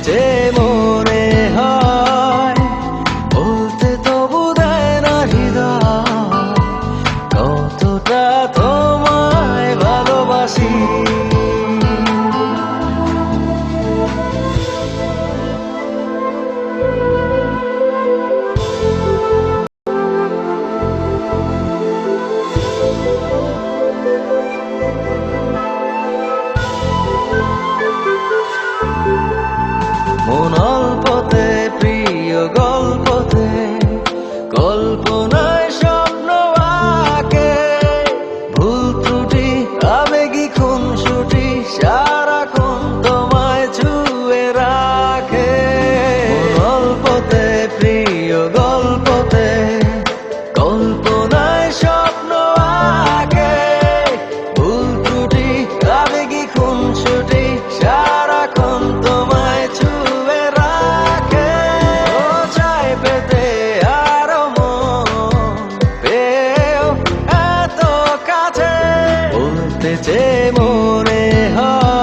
যে মনে হয় বলতে তবু দেয় না হৃদয় কতটা তোমায় ভালোবাসি। মন অল্পতে প্রিয় গল্পতে কল্পনায় স্বপ্ন আঁকে ভুল ত্রুটি আবেগী খুনসুটি সারাক্ষণ তোমায় ছুঁয়ে রাখে। মন অল্পতে প্রিয় গল্পতে কল্পনায় স্বপ্ন আঁকে ভুল ত্রুটি আবেগী খুনসুটি সারাক্ষণ তোমায় ছুঁয়ে রাখে। ও চাই পেতে আরো মন পেয়েও এত কাছে বলতে যে মনে হয়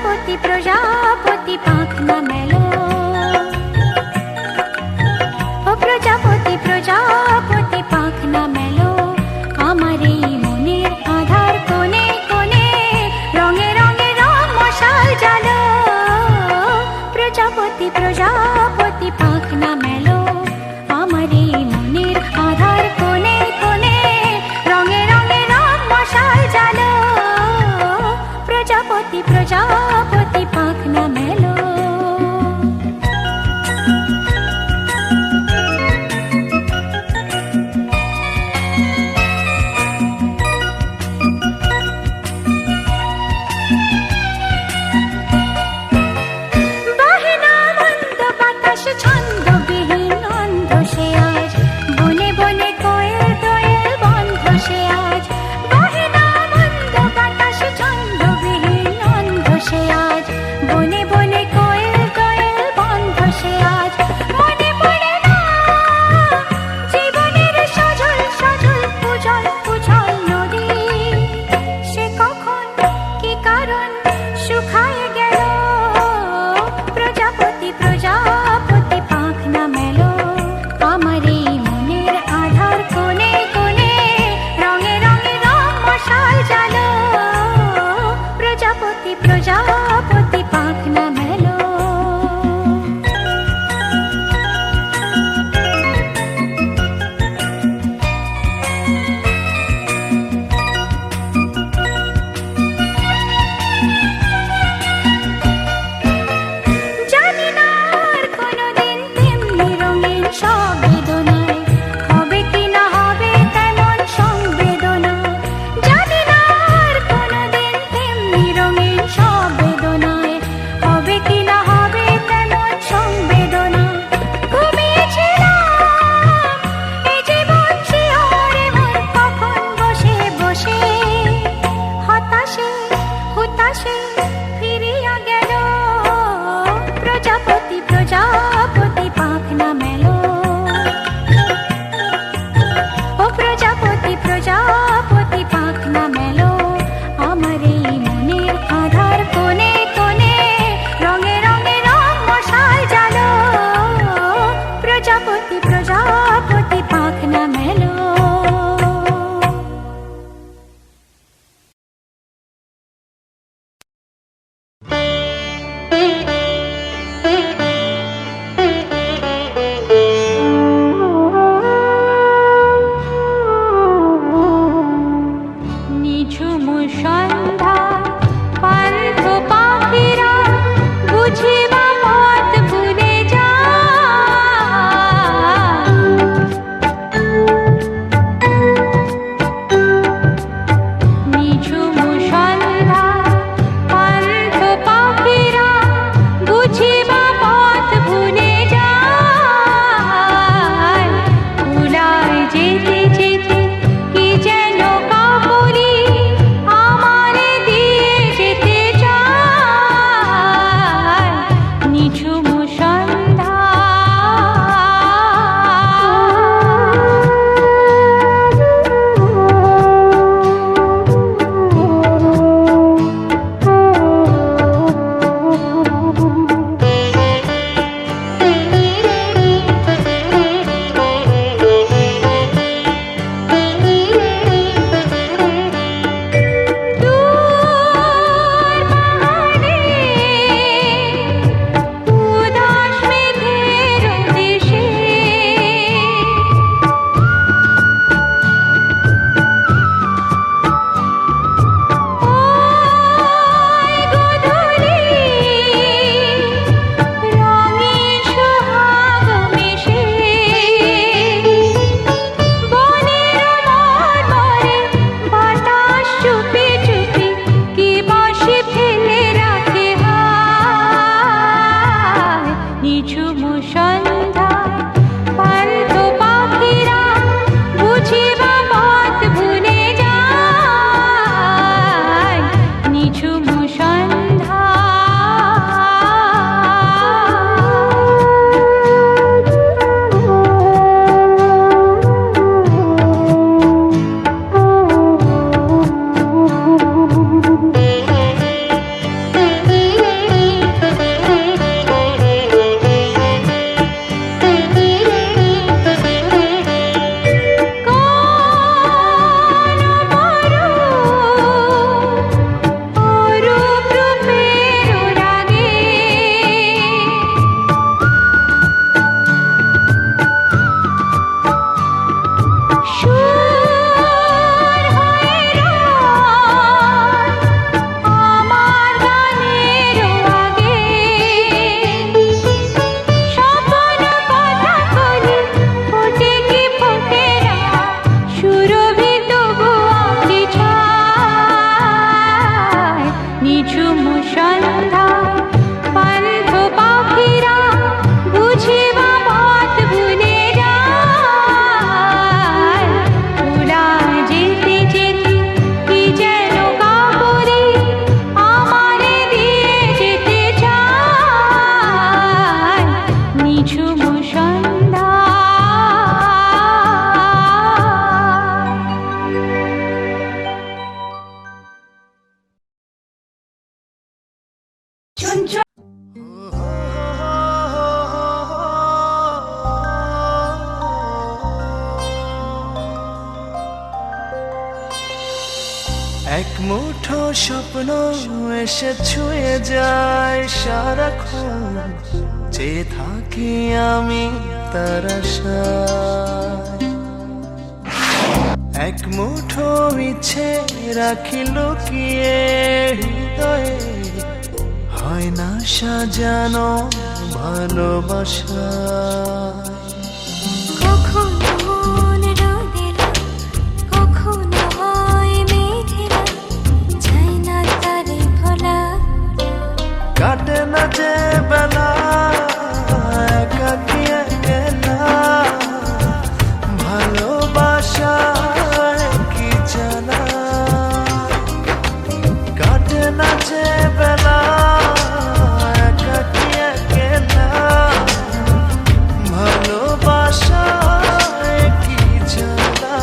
প্রজাপতি প্রজাপতি পাখনা মেলো, ও প্রজাপতি প্রজাপতি পাখনা মেলো, আমার এই মনের আধার কোণে কোণে রঙে রঙে রং মশাল জ্বালো। প্রজাপতি প্রজাপতি পাখনা মেলো, আমার এই মনের আধার কোণে কোণে রঙে রঙে রং মশাল জ্বালো। প্রজাপতি প্রজাপতি পাখনা মেলো। প্রজাপতি পাখনা মেলো। জানি না আর কোনোদিন তেমনি রঙিন সব বেদনায় হবে কি না হবে তেমন সংবেদনা। জানি না আর কোনোদিন তেমনি রঙিন সব বেদনায় হবে কি না হবে তেমন সংবেদনা। ঘুমিয়েছিলাম এই জীবন শিহরে মন কখন বসে বসে হতাশে হতাশে ফিরিয়া গেল। প্রজাপতি প্রজাপতি পাখনা মেলো, ও প্রজাপতি প্রজাপতি পাখনা মেলো, আমার এই মনের আধার কোণে কোণে রঙে রঙে রং মশাল জ্বালো। প্রজাপতি প্রজাপতি পাখনা মেলো। নিঝুম সন্ধ্যা পান্থ পাখিরা বুঝিবা পথ ভুলে যায়। নিঝুম সন্ধ্যা পান্থ পাখিরা বুঝিবা পথ ভুলে যায়। ভুলায় যেতে যেতে কি যেন কাপড়ি আমারে দিয়ে যেতে চায়। নিঝুম সন্ধ্যা এক মুঠো স্বপ্ন এসে ছুঁয়ে যায় সারাক্ষণ, চেয়ে থাকি আমি তার আশায়। এক মুঠো ইচ্ছে রাখি লুকিয়ে হৃদয়ে, হয় না সাজানো ভালোবাসা। কখনো মন রোদেলা, কখনো হয় মেঘেলা, যায় না তারে ভোলা। কাটে না যে বেলা একাকী একলা, ভালোবাসা কি জানা। কাটে না যে বেলা একাকী একলা, ভালোবাসা কি জানা।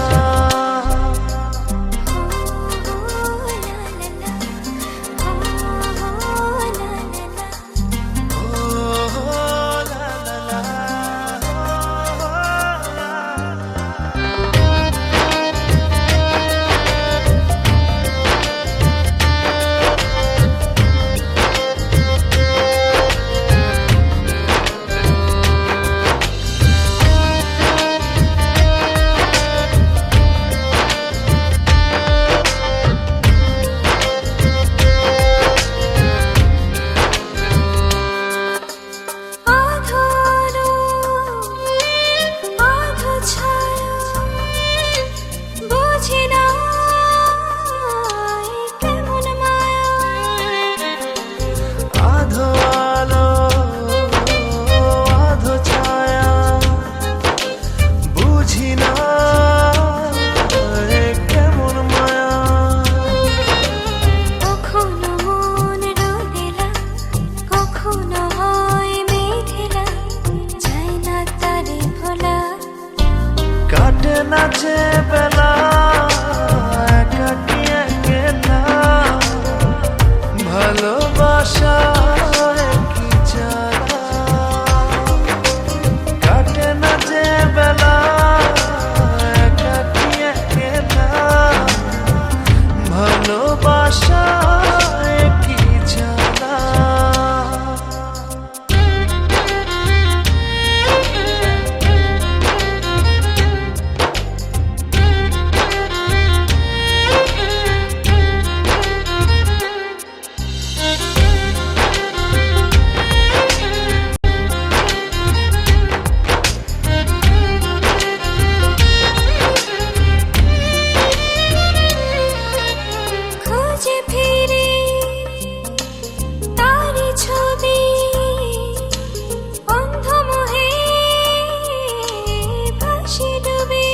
কাটে না যে বেলা একাকী একলা, ভালোবাসা কি জানা। কাটে না যে বেলা একাকী একলা, ভালোবাসা কি জানা। খুঁজে ফিরি তারি ছবি, অন্ধ মোহে ভাসি ডুবি।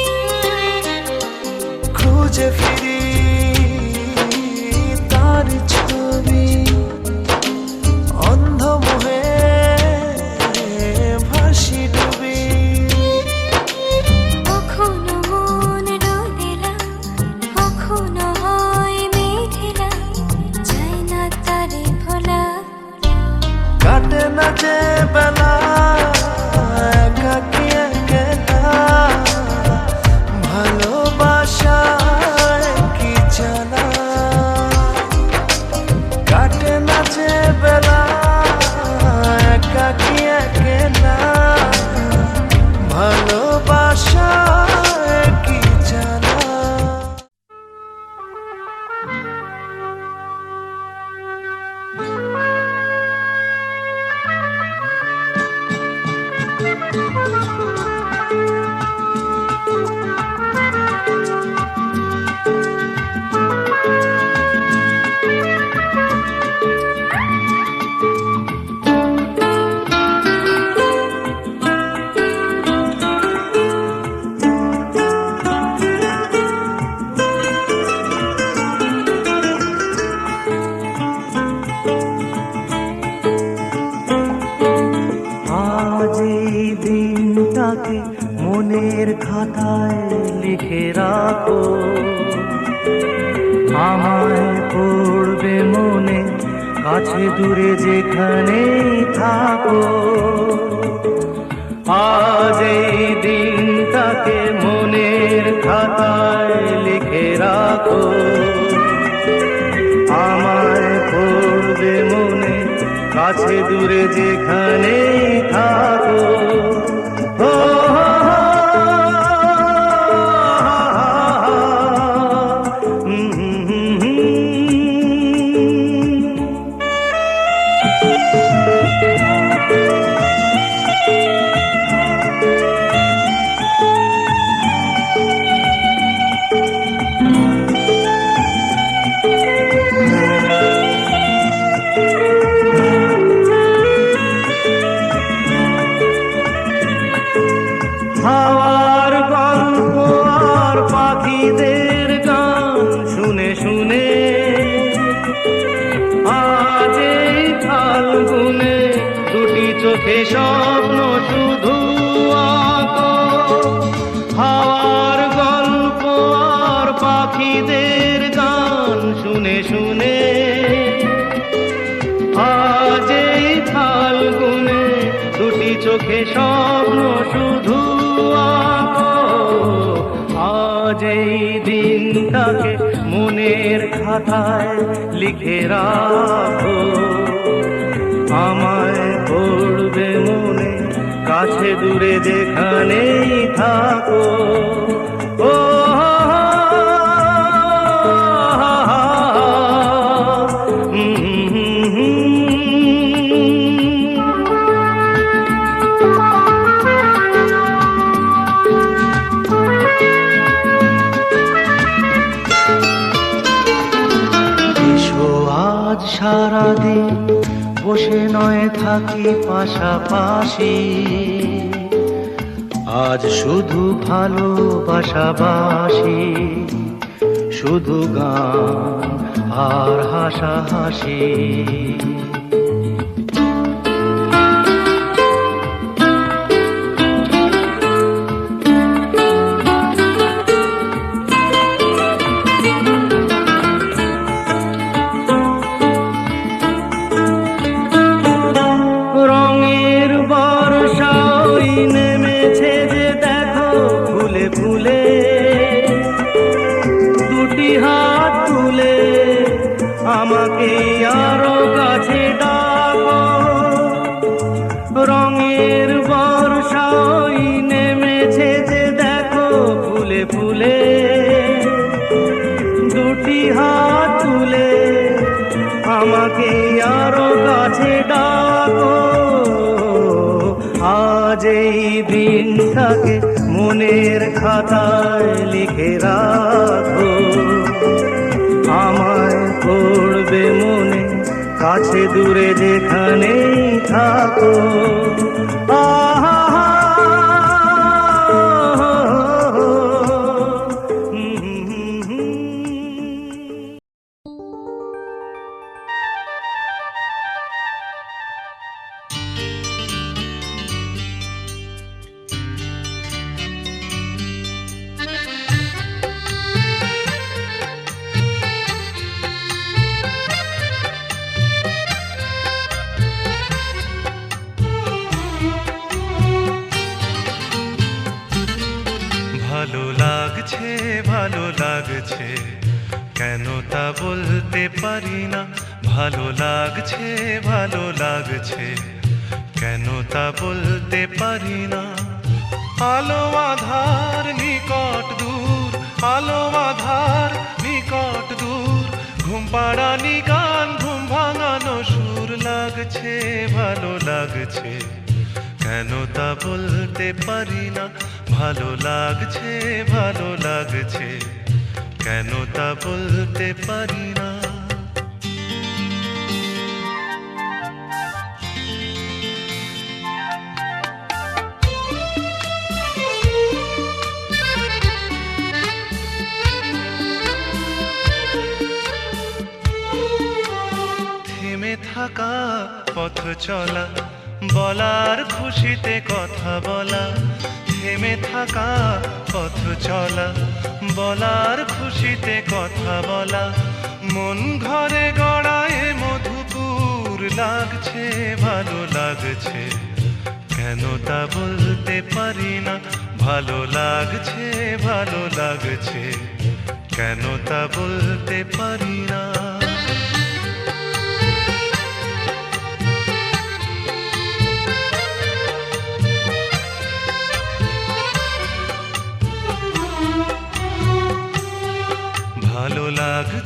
খুঁজে ফিরি তার ছবি, অন্ধ মোহে ভাসি ডুবি। কখনো মন রোদেলা, কখনো হয় মেঘেলা, যায় না তারে ভোলা। কাটে না যে বেলা একাকী একলা, ভালোবাসা কি জানা। কাটে না যে বেলা একাকী একলা, ভালোবাসা কি জানা। আজ এই দিনটাকে মনের খাতায় লিখে রাখো, আমায় পড়বে মনে কাছে দূরে যেখানেই থাকো। আজ এই দিনটাকে মনের খাতায় লিখে রাখো, কাছে দূরে যেখানেই থাকো। ও হাওয়ার গল্প আর পাখিদের গান শুনে শুনে আজ এই ফাল্গুনে দুটি চোখে স্বপ্ন শুধু আঁকো। হাওয়ার গল্প আর পাখিদের গান শুনে শুনে আজ এই ফাল্গুনে দুটি চোখে স্বপ্ন শুধু আঁকো। আজ এই দিনটাকে মনের খাতায় লিখে রাখো। আমায় পড়বে মনে কাছে দূরে যেখানেই থাকো। ও আজ সারাদিন বসে নয় থাকি পাশাপাশি, আজ শুধু ভালোবাসাবাসি, শুধু গান আর হাসাহাসি। নেমেছে যে দেখো ফুলে ফুলে, দুটি হাত তুলে আমাকে আরো কাছে ডাকো। রঙের বর্ষাই নেমেছে যে দেখো ফুলে ফুলে, দুটি হাত তুলে আমাকে আরো কাছে ডাকো। আজ এই দিনটাকে মনের খাতায় লিখে রাখো। আমায় পড়বে মনে কাছে দূরে যেখানেই থাকো। আহা ভালো লাগছে ভালো লাগছে কেন তা বলতে পারি না। ভালো লাগছে ভালো লাগছে কেন তা বলতে পারি না। আলো আধার নিকট দূর, আলো আধার নিকট দূর, ঘুম পাড়ানি গান ঘুম ভাঙানো সুর। লাগছে ভালো লাগছে কেন তা বলতে পারি না। ভালো লাগছে ভালো লাগছে কেন তা বলতে পারি না। থেমে থাকা পথ চলা, বলার খুশিতে কথা বলা। থেমে থাকা পথ চলা, বলার খুশিতে কথা বলা। মন ঘরে গড়ায় মধুপুর। লাগছে ভালো লাগছে কেন তা বলতে পারি না। ভালো লাগছে ভালো লাগছে কেন তা বলতে পারি না।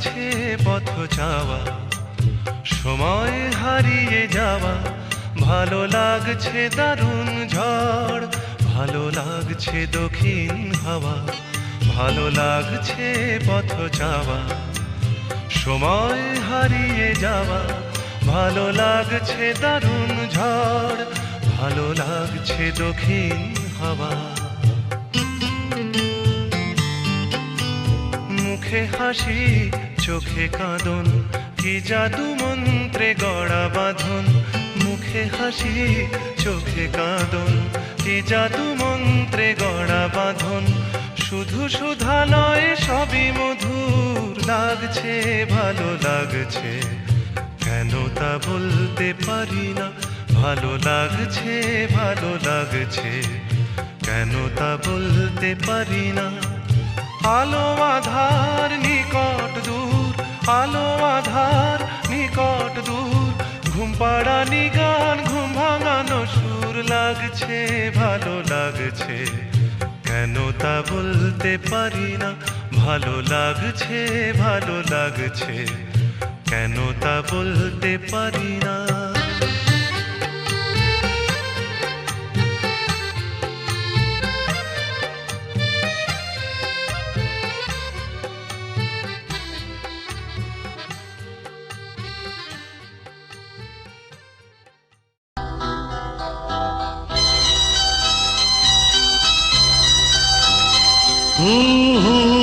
লাগছে পথ চাওয়া, সময় হারিয়ে যাওয়া, ভালো লাগছে দারুণ ঝড়, ভালো লাগছে দক্ষিণ হাওয়া, ভালো লাগছে পথ চাওয়া, সময় হারিয়ে যাওয়া, ভালো লাগছে দারুণ ঝড়, ভালো লাগছে দক্ষিণ হাওয়া। মুখে হাসি চোখে কাঁদন, কি জাদু মন্ত্রে গড়া বাঁধন, মুখে হাসি চোখে কাঁদন, কি জাদু মন্ত্রে গড়া বাঁধন, শুধু সুধা নয় সবই মধুর লাগছে, ভালো লাগছে, কেন তা বলতে পারি না, ভালো লাগছে, ভালো লাগছে, কেন তা বলতে পারি না। আলো আধার নিকট দূর, আলো আধার নিকট দূর, ঘুম পাড়ানি গান ঘুম ভাঙানো সুর লাগছে, ভালো লাগছে, কেন তা বলতে পারি না, ভালো লাগছে, ভালো লাগছে, কেন তা বলতে পারি না। হুম হুম